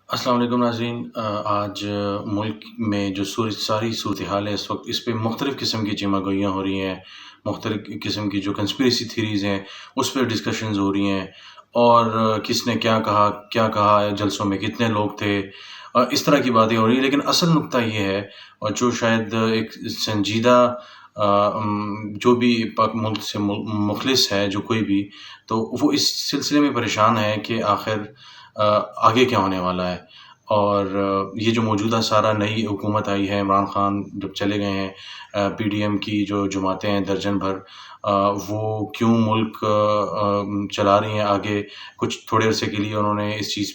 السلام علیکم ناظرین، آج ملک میں جو ساری صورتحال ہے اس وقت، اس پہ مختلف قسم کی چیمہ گوئیاں ہو رہی ہیں، مختلف قسم کی جو کنسپریسی تھیریز ہیں اس پہ ڈسکشنز ہو رہی ہیں، اور کس نے کیا کہا ہے، جلسوں میں کتنے لوگ تھے، اس طرح کی باتیں ہو رہی ہیں۔ لیکن اصل نقطہ یہ ہے، اور جو شاید ایک سنجیدہ جو بھی پاک ملک سے مخلص ہے جو کوئی بھی، تو وہ اس سلسلے میں پریشان ہے کہ آخر آگے کیا ہونے والا ہے۔ اور یہ جو موجودہ سارا نئی حکومت آئی ہے، عمران خان جب چلے گئے ہیں، پی ڈی ایم کی جو جماعتیں ہیں درجن بھر، وہ کیوں ملک چلا رہی ہیں آگے۔ کچھ تھوڑے عرصے کے لیے انہوں نے اس چیز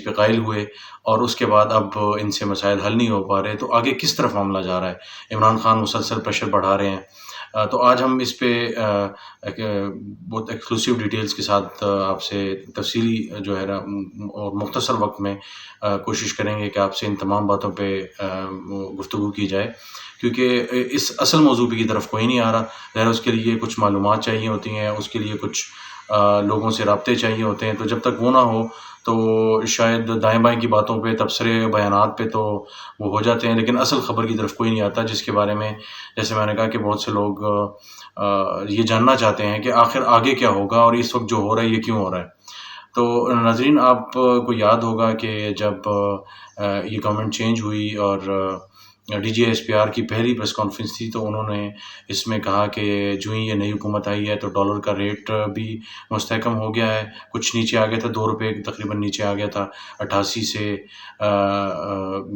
پہ قائل ہوئے، اور اس کے بعد اب ان سے مسائل حل نہیں ہو پا رہے، تو آگے کس طرف معاملہ جا رہا ہے۔ عمران خان مسلسل پریشر بڑھا رہے ہیں۔ تو آج ہم اس پہ بہت ایکسکلوسیو ڈیٹیلز کے ساتھ آپ سے تفصیلی جو ہے نا اور مختصر وقت میں کوشش کریں گے کہ آپ سے ان تمام باتوں پہ گفتگو کی جائے، کیونکہ اس اصل موضوع کی طرف کوئی نہیں آ رہا۔ ظاہر اس کے لیے کچھ معلومات چاہیے ہوتی ہیں، اس کے لیے کچھ لوگوں سے رابطے چاہیے ہوتے ہیں، تو جب تک وہ نہ ہو تو شاید دائیں بائیں کی باتوں پہ، تبصرے بیانات پہ تو وہ ہو جاتے ہیں، لیکن اصل خبر کی طرف کوئی نہیں آتا، جس کے بارے میں جیسے میں نے کہا کہ بہت سے لوگ یہ جاننا چاہتے ہیں کہ آخر آگے کیا ہوگا، اور اس وقت جو ہو رہا ہے یہ کیوں ہو رہا ہے۔ تو ناظرین، آپ کو یاد ہوگا کہ جب یہ گورنمنٹ چینج ہوئی اور D G S P R کی پہلی پریس کانفرنس تھی، تو انہوں نے اس میں کہا کہ جو ہی یہ نئی حکومت آئی ہے تو ڈالر کا ریٹ بھی مستحکم ہو گیا ہے، کچھ نیچے آ گیا تھا، 2 روپے تقریباً نیچے آ گیا تھا، 88 سے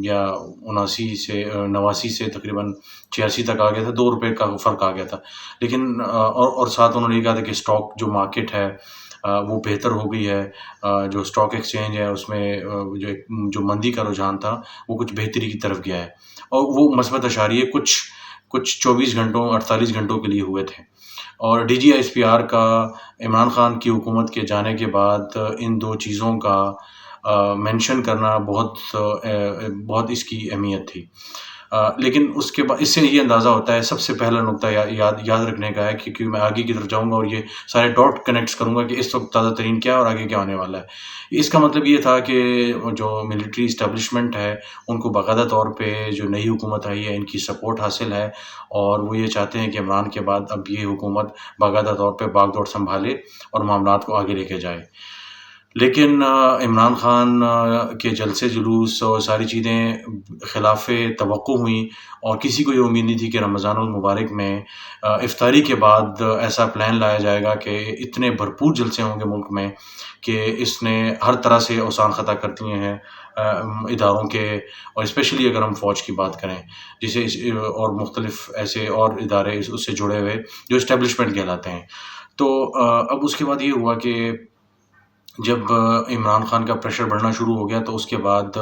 یا 89 سے تقریباً 86 تک آ گیا تھا، 2 روپے کا فرق آ گیا تھا۔ لیکن اور ساتھ انہوں نے یہ کہا تھا کہ اسٹاک جو مارکیٹ ہے وہ بہتر ہو گئی ہے، جو اسٹاک ایکسچینج ہے اس میں جو مندی کا رجحان تھا وہ کچھ بہتری کی طرف گیا ہے، اور وہ مثبت اشاریے کچھ 24 گھنٹوں 48 گھنٹوں کے لیے ہوئے تھے۔ اور D G S P R کا عمران خان کی حکومت کے جانے کے بعد ان دو چیزوں کا مینشن کرنا بہت اس کی اہمیت تھی۔ لیکن اس کے بعد اس سے یہ اندازہ ہوتا ہے، سب سے پہلا نقطہ یاد رکھنے کا ہے، کیونکہ میں آگے کی طرف جاؤں گا اور یہ سارے ڈاٹ کنیکٹس کروں گا کہ اس وقت تازہ ترین کیا ہے اور آگے کیا ہونے والا ہے۔ اس کا مطلب یہ تھا کہ جو ملٹری اسٹیبلشمنٹ ہے ان کو باقاعدہ طور پہ جو نئی حکومت آئی ہے ان کی سپورٹ حاصل ہے، اور وہ یہ چاہتے ہیں کہ عمران کے بعد اب یہ حکومت باقاعدہ طور پہ باغ دوڑ سنبھالے اور معاملات کو آگے لے کے جائے۔ لیکن عمران خان کے جلسے جلوس اور ساری چیزیں خلاف توقع ہوئیں، اور کسی کو یہ امید نہیں تھی کہ رمضان المبارک میں افطاری کے بعد ایسا پلان لایا جائے گا کہ اتنے بھرپور جلسے ہوں گے ملک میں کہ اس نے ہر طرح سے اوسان خطا کر دیے ہیں اداروں کے، اور اسپیشلی اگر ہم فوج کی بات کریں، جسے اور مختلف ایسے اور ادارے اس سے جڑے ہوئے جو اسٹیبلشمنٹ کہلاتے ہیں۔ تو اب اس کے بعد یہ ہوا کہ جب عمران خان کا پریشر بڑھنا شروع ہو گیا تو اس کے بعد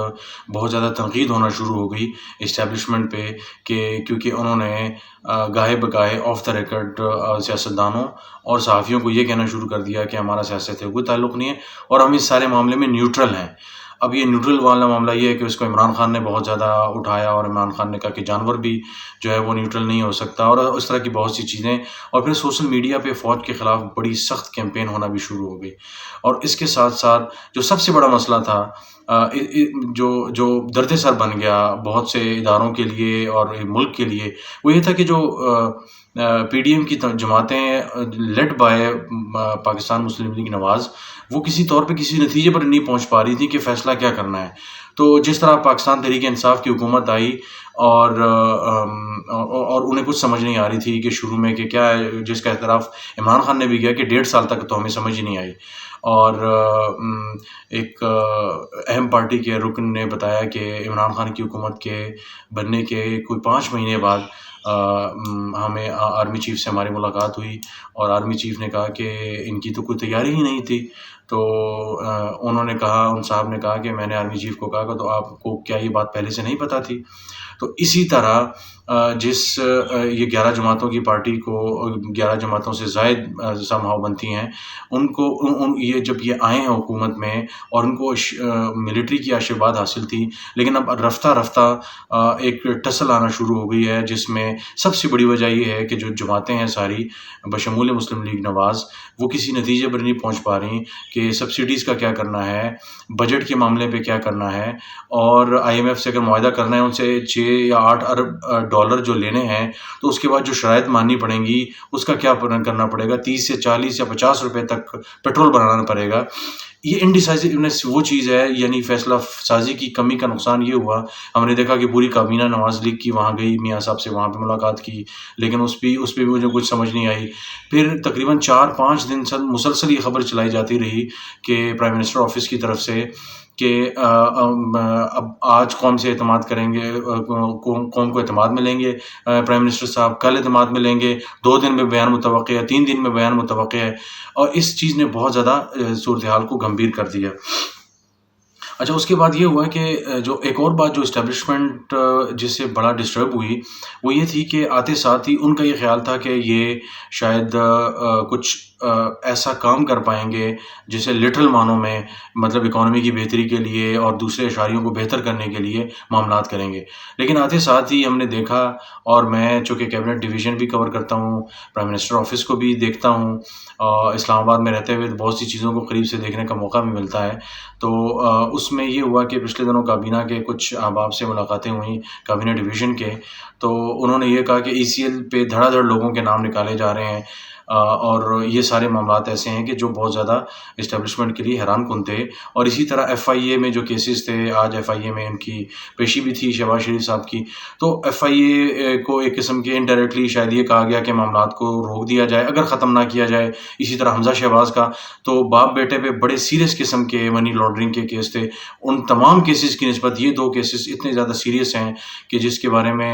بہت زیادہ تنقید ہونا شروع ہو گئی اسٹیبلشمنٹ پہ، کہ کیونکہ انہوں نے گاہے بگاہے آف دا ریکارڈ سیاستدانوں اور صحافیوں کو یہ کہنا شروع کر دیا کہ ہمارا سیاست سے کوئی تعلق نہیں ہے اور ہم اس سارے معاملے میں نیوٹرل ہیں۔ اب یہ نیوٹرل والا معاملہ یہ ہے کہ اس کو عمران خان نے بہت زیادہ اٹھایا، اور عمران خان نے کہا کہ جانور بھی جو ہے وہ نیوٹرل نہیں ہو سکتا، اور اس طرح کی بہت سی چیزیں، اور پھر سوشل میڈیا پہ فوج کے خلاف بڑی سخت کیمپین ہونا بھی شروع ہو گئی۔ اور اس کے ساتھ ساتھ جو سب سے بڑا مسئلہ تھا، جو درد سر بن گیا بہت سے اداروں کے لیے اور ملک کے لیے، وہ یہ تھا کہ جو پی ڈی ایم کی جماعتیں لیڈ بائی پاکستان مسلم لیگ نواز، وہ کسی طور پہ کسی نتیجے پر نہیں پہنچ پا رہی تھی کہ فیصلہ کیا کرنا ہے۔ تو جس طرح پاکستان تحریک انصاف کی حکومت آئی، اور انہیں کچھ سمجھ نہیں آ رہی تھی کہ شروع میں کہ کیا ہے، جس کا اعتراف عمران خان نے بھی کیا کہ 1.5 سال تک تو ہمیں سمجھ ہی نہیں آئی، اور ایک اہم پارٹی کے رکن نے بتایا کہ عمران خان کی حکومت کے بننے کے کوئی 5 مہینے بعد ہمیں آرمی چیف سے ہماری ملاقات ہوئی، اور آرمی چیف نے کہا کہ ان کی تو کوئی تیاری ہی نہیں تھی۔ تو انہوں نے کہا، ان صاحب نے کہا کہ میں نے آرمی چیف کو کہا کہ تو آپ کو کیا یہ بات پہلے سے نہیں پتہ تھی؟ تو اسی طرح جس یہ 11 جماعتوں کی پارٹی کو 11 جماعتوں سے زائد سمہاؤ بنتی ہیں، ان کو یہ جب یہ آئے ہیں حکومت میں اور ان کو ملٹری کی آشرواد حاصل تھی، لیکن اب رفتہ رفتہ ایک ٹسل آنا شروع ہو گئی ہے، جس میں سب سے بڑی وجہ یہ ہے کہ جو جماعتیں ہیں ساری بشمول مسلم لیگ نواز، وہ کسی نتیجے پر نہیں پہنچ پا رہی کہ سبسڈیز کا کیا کرنا ہے، بجٹ کے معاملے پہ کیا کرنا ہے، اور آئی ایم ایف سے اگر معاہدہ کرنا ہے ان سے 6 یا 8 ارب ڈالر جو لینے ہیں، تو اس کے بعد جو شرائط ماننی پڑیں گی اس کا کیا کرنا پڑے گا، 30 سے 40 یا 50 روپے تک پیٹرول بنانا پڑے گا۔ یہ انڈیسائزونیس وہ چیز ہے، یعنی فیصلہ سازی کی کمی کا نقصان یہ ہوا، ہم نے دیکھا کہ پوری کابینہ نواز لیگ کی وہاں گئی، میاں صاحب سے وہاں پہ ملاقات کی، لیکن اس پہ بھی مجھے کچھ سمجھ نہیں آئی۔ پھر تقریباً 4-5 دن مسلسل یہ خبر چلائی جاتی رہی کہ پرائم منسٹر آفس کی طرف سے کہ اب آج قوم سے اعتماد کریں گے، قوم کو اعتماد میں لیں گے پرائم منسٹر صاحب، کل اعتماد میں لیں گے، 2 دن میں بیان متوقع ہے، 3 دن میں بیان متوقع ہے، اور اس چیز نے بہت زیادہ صورتحال کو گمبھیر کر دیا۔ اچھا، اس کے بعد یہ ہوا کہ جو ایک اور بات جو اسٹیبلشمنٹ جس سے بڑا ڈسٹرب ہوئی، وہ یہ تھی کہ آتے ساتھ ہی ان کا یہ خیال تھا کہ یہ شاید کچھ ایسا کام کر پائیں گے جسے لٹرل معنوں میں مطلب اکانومی کی بہتری کے لیے اور دوسرے اشاریوں کو بہتر کرنے کے لیے معاملات کریں گے، لیکن آتے ساتھ ہی ہم نے دیکھا، اور میں چونکہ کیبنٹ ڈویژن بھی کور کرتا ہوں، پرائم منسٹر آفس کو بھی دیکھتا ہوں، اسلام آباد میں رہتے ہوئے بہت سی چیزوں کو قریب سے دیکھنے کا موقع بھی ملتا ہے، تو اس میں یہ ہوا کہ پچھلے دنوں کابینہ کے کچھ احباب سے ملاقاتیں ہوئیں، کابینہ ڈویژن کے، تو انہوں نے یہ کہا کہ ای سی ایل پہ دھڑا دھڑ لوگوں کے نام نکالے جا رہے ہیں، اور یہ سارے معاملات ایسے ہیں کہ جو بہت زیادہ اسٹیبلشمنٹ کے لیے حیران کن تھے۔ اور اسی طرح ایف آئی اے میں جو کیسز تھے، آج ایف آئی اے میں ان کی پیشی بھی تھی شہباز شریف صاحب کی، تو ایف آئی اے کو ایک قسم کے انڈائریکٹلی شاید یہ کہا گیا کہ معاملات کو روک دیا جائے اگر ختم نہ کیا جائے۔ اسی طرح حمزہ شہباز کا تو باپ بیٹے پہ بڑے سیریس قسم کے منی لانڈرنگ کے کیس تھے، ان تمام کیسز کی نسبت یہ 2 کیسز اتنے زیادہ سیریس ہیں کہ جس کے بارے میں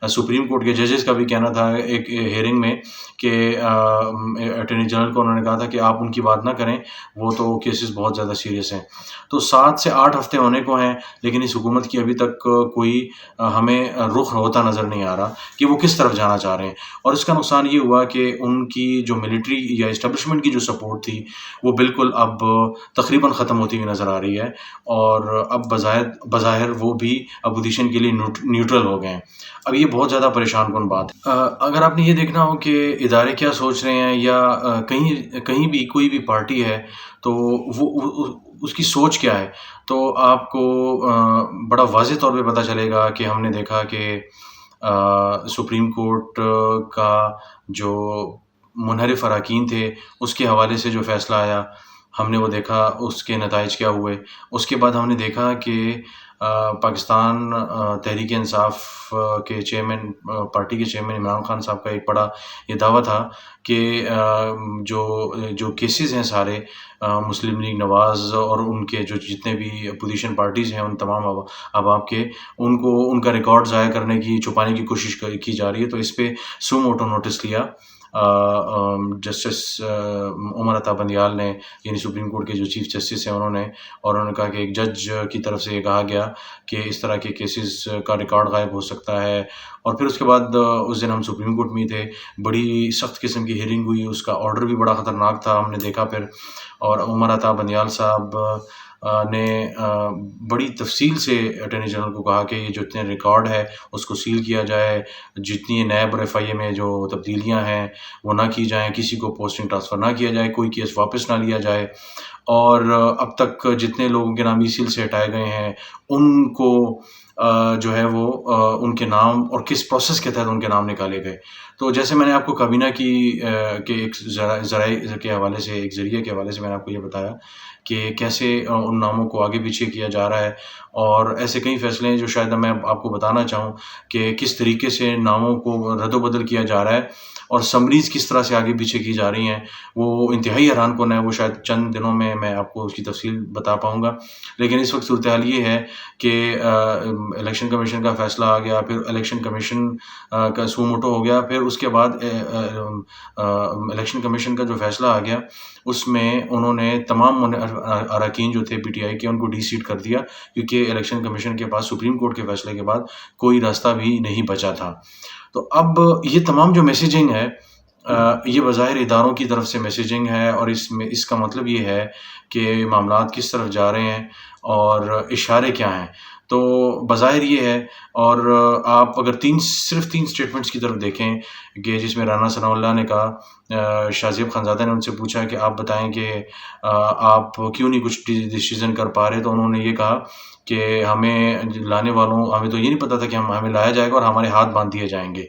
سپریم کورٹ کے ججز کا بھی کہنا تھا ایک ہیئرنگ میں کہ اٹارنی جنرل کو انہوں نے کہا تھا کہ آپ ان کی بات نہ کریں، وہ تو کیسز بہت زیادہ سیریس ہیں۔ تو 7 سے 8 ہفتے ہونے کو ہیں، لیکن اس حکومت کی ابھی تک کوئی ہمیں رخ ہوتا نظر نہیں آ رہا کہ وہ کس طرف جانا چاہ رہے ہیں، اور اس کا نقصان یہ ہوا کہ ان کی جو ملٹری یا اسٹیبلشمنٹ کی جو سپورٹ تھی وہ بالکل اب تقریباً ختم ہوتی ہوئی نظر آ رہی ہے، اور اب بظاہر وہ بھی اپوزیشن کے لیے نیوٹرل ہو گئے ہیں۔ اب یہ بہت زیادہ پریشان کن بات ہے۔ اگر آپ نے یہ دیکھنا ہو کہ ادارے کیا سوچ رہے ہیں، یا کہیں بھی کوئی بھی پارٹی ہے تو وہ اس کی سوچ کیا ہے، تو آپ کو بڑا واضح طور پہ پتہ چلے گا کہ ہم نے دیکھا کہ سپریم کورٹ کا جو منحرف اراکین تھے اس کے حوالے سے جو فیصلہ آیا، ہم نے وہ دیکھا، اس کے نتائج کیا ہوئے۔ اس کے بعد ہم نے دیکھا کہ پاکستان تحریک انصاف کے چیئرمین، پارٹی کے چیئرمین عمران خان صاحب کا ایک بڑا یہ دعویٰ تھا کہ جو کیسز ہیں سارے مسلم لیگ نواز اور ان کے جو جتنے بھی اپوزیشن پارٹیز ہیں ان تمام احباب کے، ان کا ریکارڈ ضائع کرنے کی، چھپانے کی کوشش کی جا رہی ہے، تو اس پہ سو موٹو نوٹس لیا جسٹس عمر عطا بندیال نے، یعنی سپریم کورٹ کے جو چیف جسٹس ہیں انہوں نے کہا کہ ایک جج کی طرف سے یہ کہا گیا کہ اس طرح کے کیسز کا ریکارڈ غائب ہو سکتا ہے۔ اور پھر اس کے بعد اس دن ہم سپریم کورٹ میں تھے، بڑی سخت قسم کی ہیئرنگ ہوئی، اس کا آرڈر بھی بڑا خطرناک تھا ہم نے دیکھا پھر، اور عمر عطا بندیال صاحب نے بڑی تفصیل سے اٹارنی جنرل کو کہا کہ یہ جو اتنے ریکارڈ ہے اس کو سیل کیا جائے، جتنی نیب اور ایف آئی اے میں جو تبدیلیاں ہیں وہ نہ کی جائیں، کسی کو پوسٹنگ ٹرانسفر نہ کیا جائے، کوئی کیس واپس نہ لیا جائے، اور اب تک جتنے لوگوں کے نام ای سیل سے ہٹائے گئے ہیں ان کو جو ہے وہ ان کے نام اور کس پروسیس کے تحت ان کے نام نکالے گئے۔ تو جیسے میں نے آپ کو کابینہ کے ایک ذرائع کے حوالے سے، ایک ذریعے کے حوالے سے میں نے آپ کو یہ بتایا کہ کیسے ان ناموں کو آگے پیچھے کیا جا رہا ہے، اور ایسے کئی فیصلے ہیں جو شاید میں آپ کو بتانا چاہوں کہ کس طریقے سے ناموں کو رد و بدل کیا جا رہا ہے اور سمریز کس طرح سے آگے پیچھے کی جا رہی ہیں، وہ انتہائی حیران کن ہے۔ وہ شاید چند دنوں میں میں آپ کو اس کی تفصیل بتا پاؤں گا، لیکن اس وقت صورتحال یہ ہے کہ الیکشن کمیشن کا فیصلہ آ گیا، پھر الیکشن کمیشن کا سو موٹو ہو گیا، پھر اس کے بعد الیکشن کمیشن کا جو فیصلہ آ گیا اس میں انہوں نے تمام اراکین جو تھے پی ٹی آئی کے ان کو ڈی سیٹ کر دیا، کیونکہ الیکشن کمیشن کے پاس سپریم کورٹ کے فیصلے کے بعد کوئی راستہ بھی نہیں بچا تھا۔ تو اب یہ تمام جو میسیجنگ ہے یہ بظاہر اداروں کی طرف سے میسیجنگ ہے، اور اس کا مطلب یہ ہے کہ معاملات کس طرف جا رہے ہیں اور اشارے کیا ہیں، تو بظاہر یہ ہے۔ اور آپ اگر صرف تین سٹیٹمنٹس کی طرف دیکھیں کہ جس میں رانا ثناء اللہ نے کہا، شاہ زیب خانزادہ نے ان سے پوچھا کہ آپ بتائیں کہ آپ کیوں نہیں کچھ ڈیسیژن کر پا رہے، تو انہوں نے یہ کہا کہ ہمیں لانے والوں ہمیں تو یہ نہیں پتا تھا کہ ہمیں لایا جائے گا اور ہمارے ہاتھ باندھ دیے جائیں گے،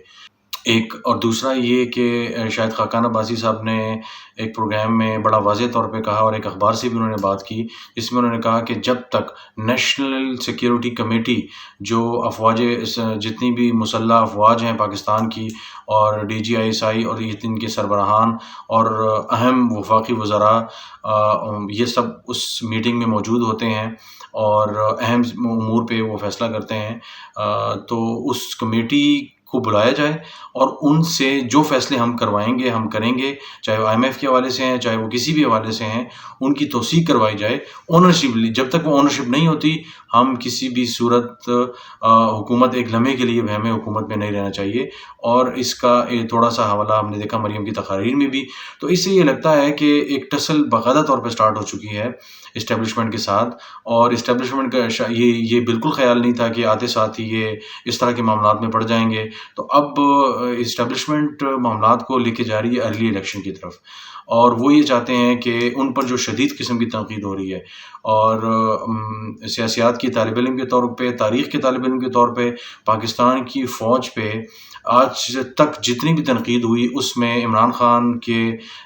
ایک۔ اور دوسرا یہ کہ شاید خاقان عباسی صاحب نے ایک پروگرام میں بڑا واضح طور پہ کہا، اور ایک اخبار سے بھی انہوں نے بات کی، جس میں انہوں نے کہا کہ جب تک نیشنل سیکیورٹی کمیٹی جو افواج جتنی بھی مسلح افواج ہیں پاکستان کی، اور D G I S I اور ان کے سربراہان اور اہم وفاقی وزراء یہ سب اس میٹنگ میں موجود ہوتے ہیں اور اہم امور پہ وہ فیصلہ کرتے ہیں، تو اس کمیٹی کو بلایا جائے اور ان سے جو فیصلے ہم کروائیں گے ہم کریں گے، چاہے وہ IMF کے حوالے سے ہیں، چاہے وہ کسی بھی حوالے سے ہیں، ان کی توثیق کروائی جائے اونرشپ لی۔ جب تک وہ اونرشپ نہیں ہوتی ہم کسی بھی صورت حکومت ایک لمحے کے لیے ہمیں حکومت میں نہیں رہنا چاہیے۔ اور اس کا تھوڑا سا حوالہ ہم نے دیکھا مریم کی تقاریر میں بھی، تو اس سے یہ لگتا ہے کہ ایک ٹسل باقاعدہ طور پہ سٹارٹ ہو چکی ہے اسٹیبلشمنٹ کے ساتھ، اور اسٹیبلشمنٹ کا یہ بالکل خیال نہیں تھا کہ آتے ساتھ ہی یہ اس طرح کے معاملات میں پڑ جائیں گے۔ تو اب اسٹیبلشمنٹ معاملات کو لے کے جا رہی ہے ارلی الیکشن کی طرف، اور وہ یہ چاہتے ہیں کہ ان پر جو شدید قسم کی تنقید ہو رہی ہے، اور سیاسیات کی طالب علم کے طور پہ، تاریخ کے طالب علم کے طور پہ، پاکستان کی فوج پہ آج تک جتنی بھی تنقید ہوئی اس میں عمران خان کے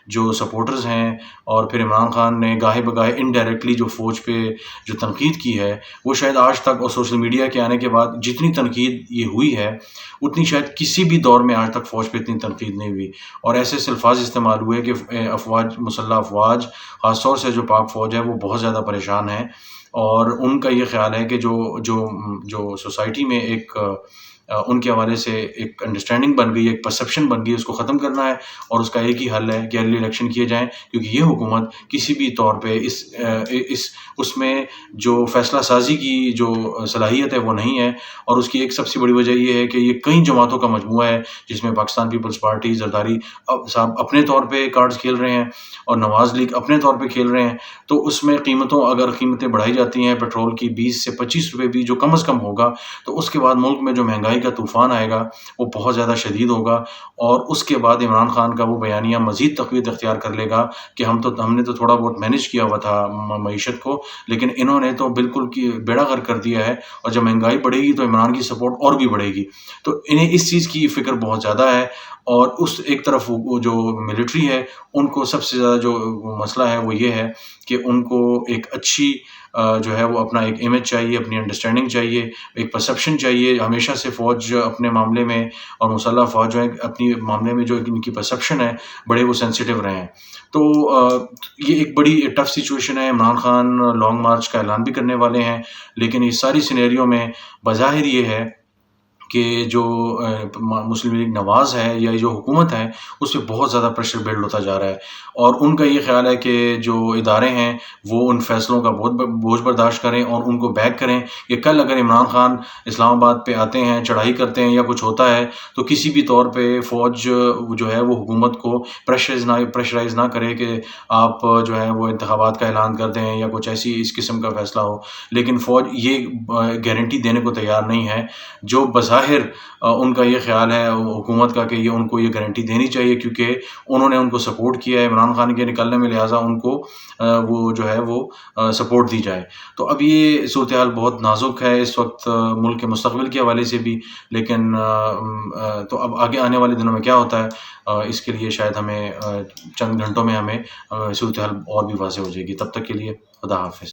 جو سپورٹرز ہیں، اور پھر عمران خان نے گاہے بگاہے انڈائریکٹلی جو فوج پہ جو تنقید کی ہے، وہ شاید آج تک اور سوشل میڈیا کے آنے کے بعد جتنی تنقید یہ ہوئی ہے اتنی شاید کسی بھی دور میں آج تک فوج پہ اتنی تنقید نہیں ہوئی، اور ایسے الفاظ استعمال ہوئے کہ افواج، مسلح افواج، خاص طور سے جو پاک فوج ہے وہ بہت زیادہ پریشان ہے، اور ان کا یہ خیال ہے کہ جو سوسائٹی میں ایک ان کے حوالے سے ایک انڈرسٹینڈنگ بن گئی ہے، ایک پرسیپشن بن گئی ہے، اس کو ختم کرنا ہے، اور اس کا ایک ہی حل ہے کہ ارلی الیکشن کیے جائیں، کیونکہ یہ حکومت کسی بھی طور پہ اس میں جو فیصلہ سازی کی جو صلاحیت ہے وہ نہیں ہے، اور اس کی ایک سب سے بڑی وجہ یہ ہے کہ یہ کئی جماعتوں کا مجموعہ ہے، جس میں پاکستان پیپلز پارٹی، زرداری صاحب اپنے طور پہ کارڈز کھیل رہے ہیں، اور نواز لیگ اپنے طور پہ کھیل رہے ہیں، تو اس میں اگر قیمتیں بڑھائی جاتی ہیں پیٹرول کی 20 سے 25 روپے بھی جو کم از کم ہوگا، تو اس کے بعد ملک میں جو مہنگائی کا طوفان آئے گا وہ بہت زیادہ شدید ہوگا، اور اس کے بعد عمران خان کا وہ بیانیہ مزید تقویت اختیار کر لے گا کہ ہم نے تو تھوڑا بہت مینیج کیا ہوا تھا معیشت کو، لیکن انہوں نے تو بالکل بیڑا غرق کر دیا ہے، اور جب مہنگائی بڑھے گی تو عمران کی سپورٹ اور بھی بڑھے گی، تو انہیں اس چیز کی فکر بہت زیادہ ہے۔ اور اس ایک طرف وہ جو ملٹری ہے ان کو سب سے زیادہ جو مسئلہ ہے وہ یہ ہے کہ ان کو ایک اچھی جو ہے وہ اپنا ایک امیج چاہیے، اپنی انڈرسٹینڈنگ چاہیے، ایک پرسیپشن چاہیے۔ ہمیشہ سے فوج اپنے معاملے میں، اور مسلح فوج جو ہے اپنی معاملے میں جو ان کی پرسیپشن ہے بڑے وہ سینسیٹیو رہے ہیں، تو یہ ایک بڑی ٹف سچویشن ہے۔ عمران خان لانگ مارچ کا اعلان بھی کرنے والے ہیں، لیکن اس ساری سینیریو میں بظاہر یہ ہے کہ جو مسلم لیگ نواز ہے یا جو حکومت ہے اس پہ بہت زیادہ پریشر بلڈ ہوتا جا رہا ہے، اور ان کا یہ خیال ہے کہ جو ادارے ہیں وہ ان فیصلوں کا بوجھ برداشت کریں اور ان کو بیک کریں، کہ کل اگر عمران خان اسلام آباد پہ آتے ہیں، چڑھائی کرتے ہیں یا کچھ ہوتا ہے، تو کسی بھی طور پہ فوج جو ہے وہ حکومت کو پریشرائز نہ کرے کہ آپ جو ہے وہ انتخابات کا اعلان کر دیں یا کچھ ایسی اس قسم کا فیصلہ ہو، لیکن فوج یہ گارنٹی دینے کو تیار نہیں ہے، جو بظاہر ان کا یہ خیال ہے حکومت کا کہ ان کو یہ گارنٹی دینی چاہیے، کیونکہ انہوں نے ان کو سپورٹ کیا ہے عمران خان کے نکلنے میں، لہٰذا ان کو وہ جو ہے وہ سپورٹ دی جائے۔ تو اب یہ صورتحال بہت نازک ہے اس وقت ملک کے مستقبل کے حوالے سے بھی، لیکن تو اب آگے آنے والے دنوں میں کیا ہوتا ہے اس کے لیے شاید ہمیں چند گھنٹوں میں ہمیں صورتحال اور بھی واضح ہو جائے گی۔ تب تک کے لیے خدا حافظ۔